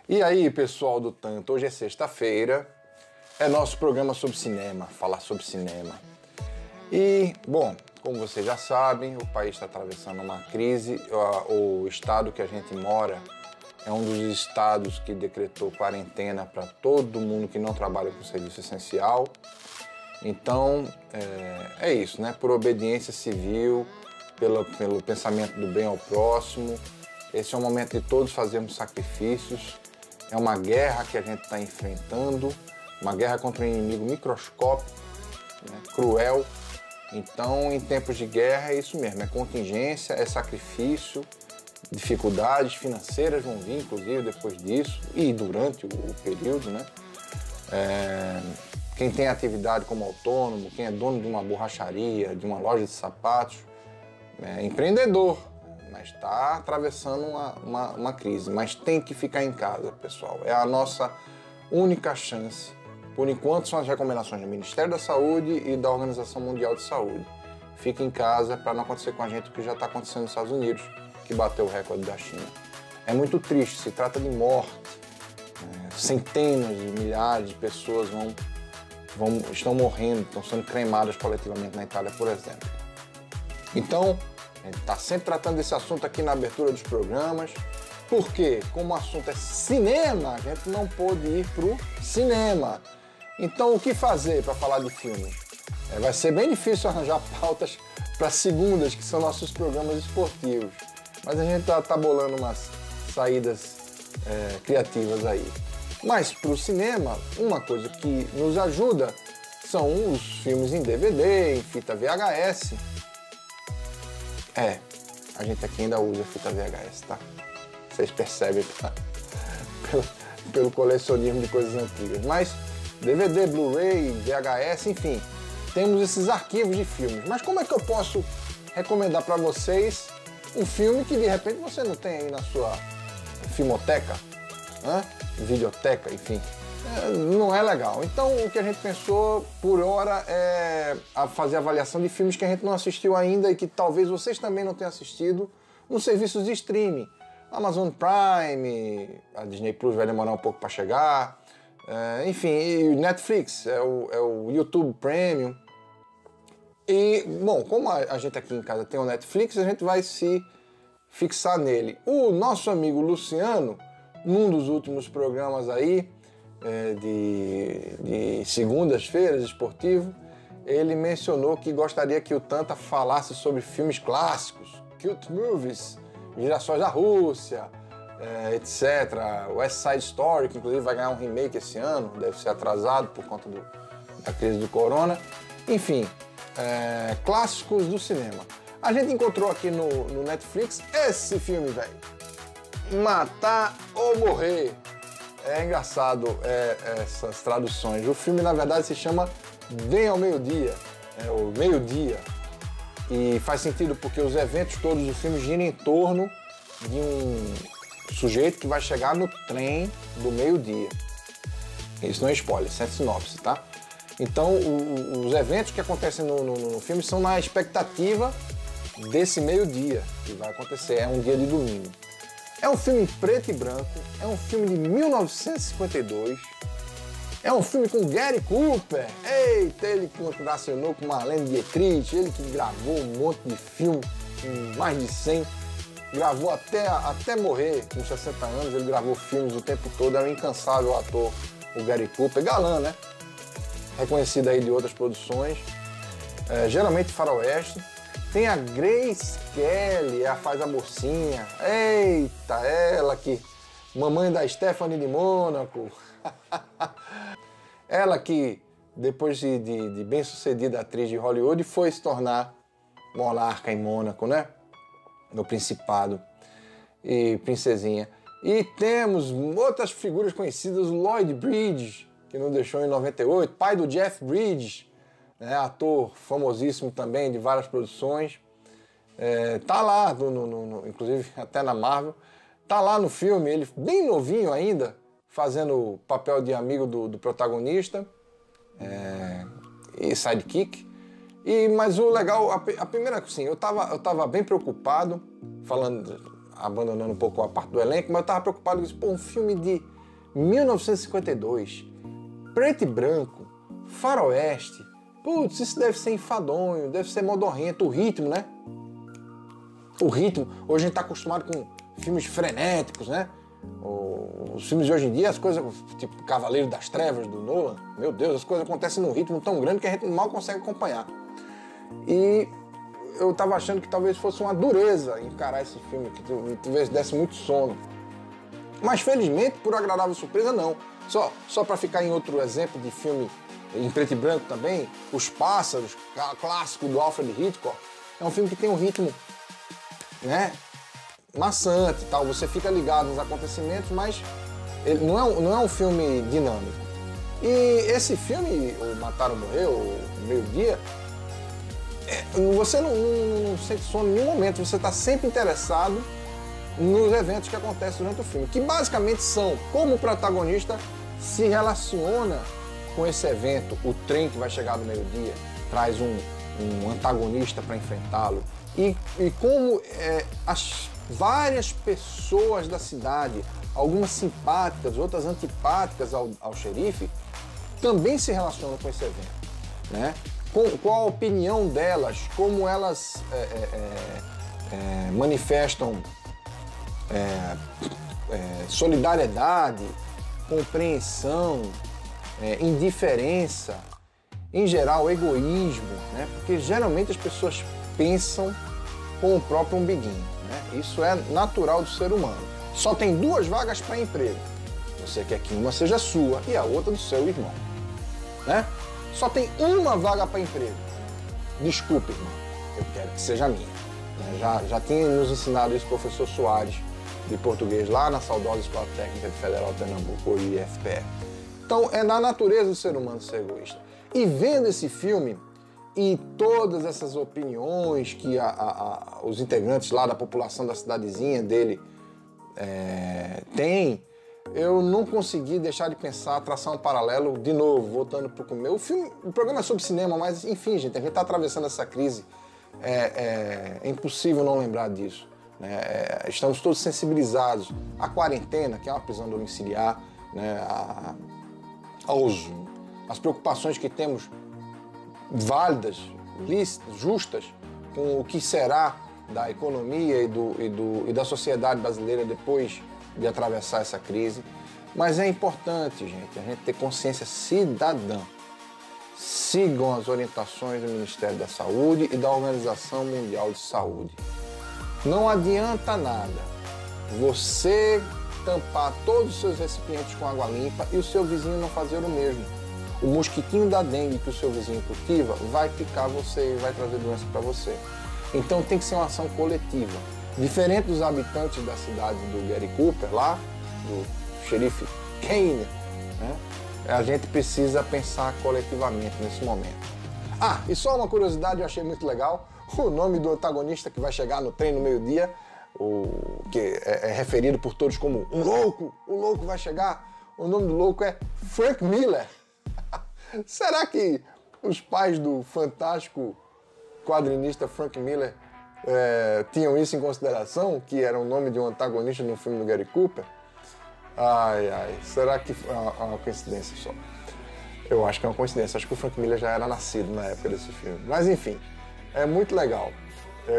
E aí, pessoal do Tanto, hoje é sexta-feira, é nosso programa sobre cinema, falar sobre cinema. E, bom, como vocês já sabem, o país está atravessando uma crise, o estado que a gente mora é um dos estados que decretou quarentena para todo mundo que não trabalha com serviço essencial. Então, é isso, né? Por obediência civil, pelo pensamento do bem ao próximo. Esse é o momento de todos fazermos sacrifícios. É uma guerra que a gente está enfrentando, uma guerra contra um inimigo microscópico, né, cruel. Então, em tempos de guerra é isso mesmo, é contingência, é sacrifício, dificuldades financeiras vão vir, inclusive, depois disso e durante o período, né? Quem tem atividade como autônomo, quem é dono de uma borracharia, de uma loja de sapatos, é empreendedor, mas está atravessando uma crise. Mas tem que ficar em casa, pessoal. É a nossa única chance. Por enquanto, são as recomendações do Ministério da Saúde e da Organização Mundial de Saúde. Fique em casa para não acontecer com a gente o que já está acontecendo nos Estados Unidos, que bateu o recorde da China. É muito triste, se trata de morte. Centenas de milhares de pessoas estão morrendo, estão sendo cremadas coletivamente na Itália, por exemplo. Então, a gente está sempre tratando desse assunto aqui na abertura dos programas, porque, como o assunto é cinema, a gente não pôde ir para o cinema. Então, o que fazer para falar de filmes? Vai ser bem difícil arranjar pautas para segundas, que são nossos programas esportivos. Mas a gente tá bolando umas saídas criativas aí. Mas para o cinema, uma coisa que nos ajuda são os filmes em DVD, em fita VHS. A gente aqui ainda usa fita VHS, tá? Vocês percebem, tá? Pelo colecionismo de coisas antigas. Mas DVD, Blu-ray, VHS, enfim, temos esses arquivos de filmes. Mas como é que eu posso recomendar para vocês um filme que de repente você não tem aí na sua filmoteca, videoteca, enfim? Não é legal. Então o que a gente pensou por hora é fazer avaliação de filmes que a gente não assistiu ainda e que talvez vocês também não tenham assistido nos serviços de streaming. Amazon Prime, a Disney Plus vai demorar um pouco para chegar, enfim, e Netflix, é o YouTube Premium. E, bom, como a gente aqui em casa tem o Netflix, a gente vai se fixar nele. O nosso amigo Luciano, num dos últimos programas aí, de segundas-feiras, esportivo, ele mencionou que gostaria que o Tanta falasse sobre filmes clássicos, cult movies, Girassóis da Rússia, etc. West Side Story, que inclusive vai ganhar um remake esse ano, deve ser atrasado por conta da crise do corona. Enfim, clássicos do cinema. A gente encontrou aqui no Netflix esse filme, velho. Matar ou Morrer. É engraçado essas traduções. O filme, na verdade, se chama Bem ao Meio-Dia. O Meio-Dia. E faz sentido porque os eventos todos do filme giram em torno de um sujeito que vai chegar no trem do meio-dia. Isso não é spoiler, isso é sinopse, tá? Então, os eventos que acontecem no filme são na expectativa desse meio-dia que vai acontecer. É um dia de domingo. É um filme preto e branco, é um filme de 1952, é um filme com Gary Cooper. Eita, ele contracenou com Marlene Dietrich, ele que gravou um monte de filme, mais de 100, gravou até morrer, com 60 anos, ele gravou filmes o tempo todo, é um incansável ator, o Gary Cooper, galã, né? Reconhecido aí de outras produções, geralmente faroeste. Tem a Grace Kelly, ela faz a mocinha. Eita, ela que... mamãe da Stephanie de Mônaco. Ela que, depois de bem-sucedida atriz de Hollywood, foi se tornar monarca em Mônaco, né? No Principado. E princesinha. E temos outras figuras conhecidas, o Lloyd Bridges, que nos deixou em 98, pai do Jeff Bridges, ator famosíssimo também de várias produções, tá lá, inclusive até na Marvel, tá lá no filme, ele bem novinho ainda, fazendo o papel de amigo do protagonista e sidekick. Mas o legal, a primeira, assim, eu tava bem preocupado, abandonando um pouco a parte do elenco, mas eu tava preocupado com isso, um filme 1952, preto e branco, faroeste. Putz, isso deve ser enfadonho, deve ser modorrento. O ritmo, né? O ritmo. Hoje a gente tá acostumado com filmes frenéticos, né? Os filmes de hoje em dia, as coisas, tipo Cavaleiro das Trevas, do Nolan, meu Deus, as coisas acontecem num ritmo tão grande que a gente mal consegue acompanhar. E eu tava achando que talvez fosse uma dureza encarar esse filme, que talvez desse muito sono. Mas felizmente, por agradável surpresa, não. Só para ficar em outro exemplo de filme em preto e branco também, Os Pássaros, clássico do Alfred Hitchcock, é um filme que tem um ritmo, né, maçante e tal. Você fica ligado nos acontecimentos, mas ele não é um filme dinâmico. E esse filme, o Matar ou Morrer, o Meio-Dia, você não sente sono em nenhum momento, você está sempre interessado nos eventos que acontecem durante o filme, que basicamente são como o protagonista se relaciona com esse evento. O trem que vai chegar no meio-dia traz um antagonista para enfrentá-lo, e como as várias pessoas da cidade, algumas simpáticas, outras antipáticas ao xerife, também se relacionam com esse evento, né? Qual a opinião delas, como elas manifestam solidariedade, compreensão, indiferença, em geral egoísmo, né? Porque geralmente as pessoas pensam com o próprio umbiguinho, né? Isso é natural do ser humano. Só tem 2 vagas para emprego. Você quer que uma seja sua e a outra do seu irmão, né? Só tem uma vaga para emprego. Desculpe, irmão, eu quero que seja minha. Já tinha nos ensinado isso o professor Soares, de português, lá na saudosa Escola Técnica Federal de Pernambuco, ou IFPE. Então, é na natureza do ser humano ser egoísta. E vendo esse filme e todas essas opiniões que os integrantes lá da população da cidadezinha dele têm, eu não consegui deixar de pensar, traçar um paralelo, de novo, voltando para o começo. O programa é sobre cinema, mas enfim, gente, a gente está atravessando essa crise. É impossível não lembrar disso, né? Estamos todos sensibilizados à quarentena, que é uma prisão domiciliar, né? As preocupações que temos, válidas, lícitas, justas, com o que será da economia e da sociedade brasileira depois de atravessar essa crise. Mas é importante, gente, a gente ter consciência cidadã. Sigam as orientações do Ministério da Saúde e da Organização Mundial de Saúde. Não adianta nada você tampar todos os seus recipientes com água limpa e o seu vizinho não fazer o mesmo. O mosquitinho da dengue que o seu vizinho cultiva vai picar você e vai trazer doença para você. Então tem que ser uma ação coletiva. Diferente dos habitantes da cidade do Gary Cooper, lá, do xerife Kane, né? A gente precisa pensar coletivamente nesse momento. Ah, e só uma curiosidade, eu achei muito legal. O nome do antagonista que vai chegar no trem no meio-dia, que é referido por todos como o louco vai chegar. O nome do louco é Frank Miller. Será que os pais do fantástico quadrinista Frank Miller tinham isso em consideração, que era o nome de um antagonista no filme do Gary Cooper? Ai, será que é uma coincidência só? Eu acho que é uma coincidência, acho que o Frank Miller já era nascido na época desse filme. Mas enfim, é muito legal.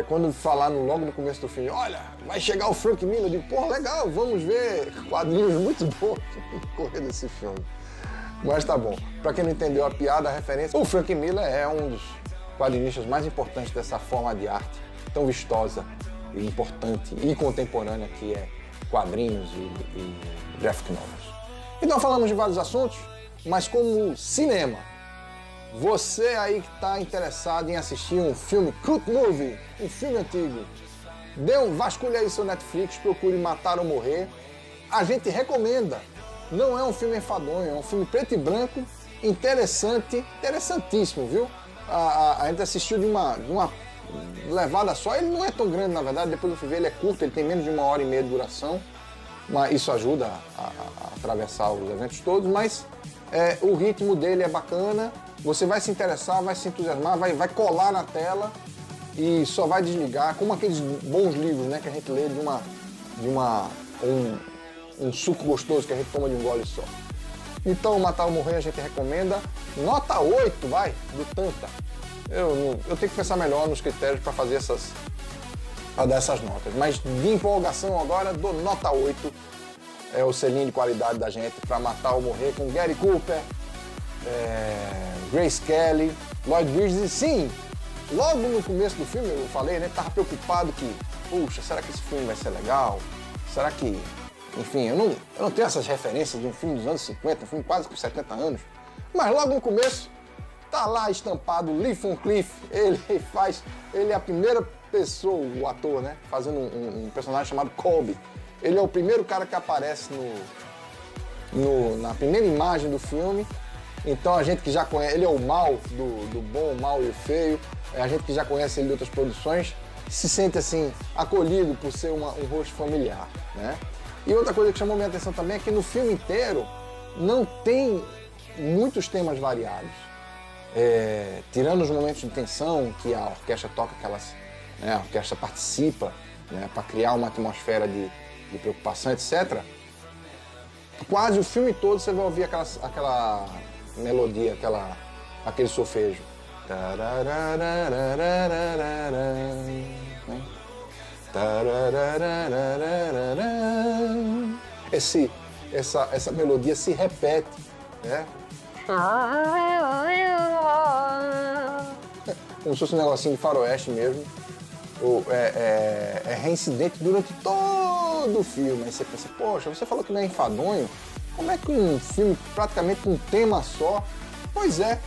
Quando falaram logo no começo do filme, olha, vai chegar o Frank Miller, eu digo, pô, legal, vamos ver quadrinhos muito bons no correr desse filme. Mas tá bom, pra quem não entendeu a piada, a referência, o Frank Miller é um dos quadrinistas mais importantes dessa forma de arte, tão vistosa e importante e contemporânea que é quadrinhos e graphic novels. Então falamos de vários assuntos, mas como cinema, você aí que está interessado em assistir um filme cult movie, um filme antigo, vasculhe aí seu Netflix, procure Matar ou Morrer. A gente recomenda. Não é um filme enfadonho, é um filme preto e branco, interessante, interessantíssimo, viu? A gente assistiu de uma levada só. Ele não é tão grande, na verdade, depois eu fui ver, ele é curto, ele tem menos de 1h30 de duração. Mas isso ajuda a atravessar os eventos todos, mas o ritmo dele é bacana, você vai se interessar, vai se entusiasmar, vai colar na tela e só vai desligar, como aqueles bons livros, né, que a gente lê um suco gostoso que a gente toma de um gole só. Então, Matar ou Morrer a gente recomenda. Nota 8, vai, do Tanta. Eu tenho que pensar melhor nos critérios para fazer para dar essas notas. Mas de empolgação agora, dou nota 8. É o selinho de qualidade da gente para Matar ou Morrer com Gary Cooper, Grace Kelly, Lloyd Bridges. E sim, logo no começo do filme eu falei, né? Tava preocupado que, puxa, será que esse filme vai ser legal? Será que... Enfim, eu não tenho essas referências de um filme dos anos 50, um filme quase com 70 anos. Mas logo no começo, tá lá estampado Lee Van Cleef. Ele é a primeira pessoa, o ator, né? Fazendo um personagem chamado Colby. Ele é o primeiro cara que aparece na primeira imagem do filme. Então a gente que já conhece, ele é o mal, do bom, o mal e o feio. A gente que já conhece ele de outras produções, se sente assim, acolhido por ser um rosto familiar, né? E outra coisa que chamou minha atenção também é que no filme inteiro não tem muitos temas variados. Tirando os momentos de tensão que a orquestra toca a orquestra participa, né, para criar uma atmosfera de preocupação, etc. Quase o filme todo você vai ouvir aquela melodia, aquele solfejo. Essa melodia se repete, né? Como se fosse um negocinho de faroeste mesmo. É reincidente durante todo o filme. Aí você pensa, poxa, você falou que não é enfadonho? Como é que um filme praticamente com um tema só? Pois é,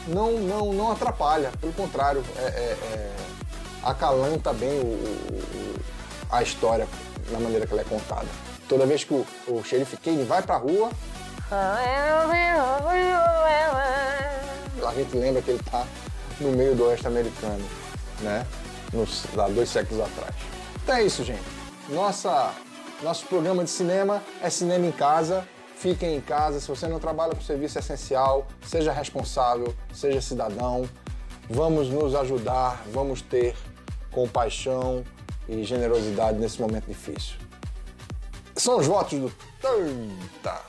não atrapalha, pelo contrário, acalanta bem a história na maneira que ela é contada. Toda vez que o xerife Kane vai pra rua, a gente lembra que ele tá no meio do oeste americano, né? Há 2 séculos atrás. Então é isso, gente. Nosso programa de cinema é Cinema em Casa. Fiquem em casa. Se você não trabalha com serviço essencial, seja responsável, seja cidadão. Vamos nos ajudar, vamos ter compaixão e generosidade nesse momento difícil. São os votos do Tanta.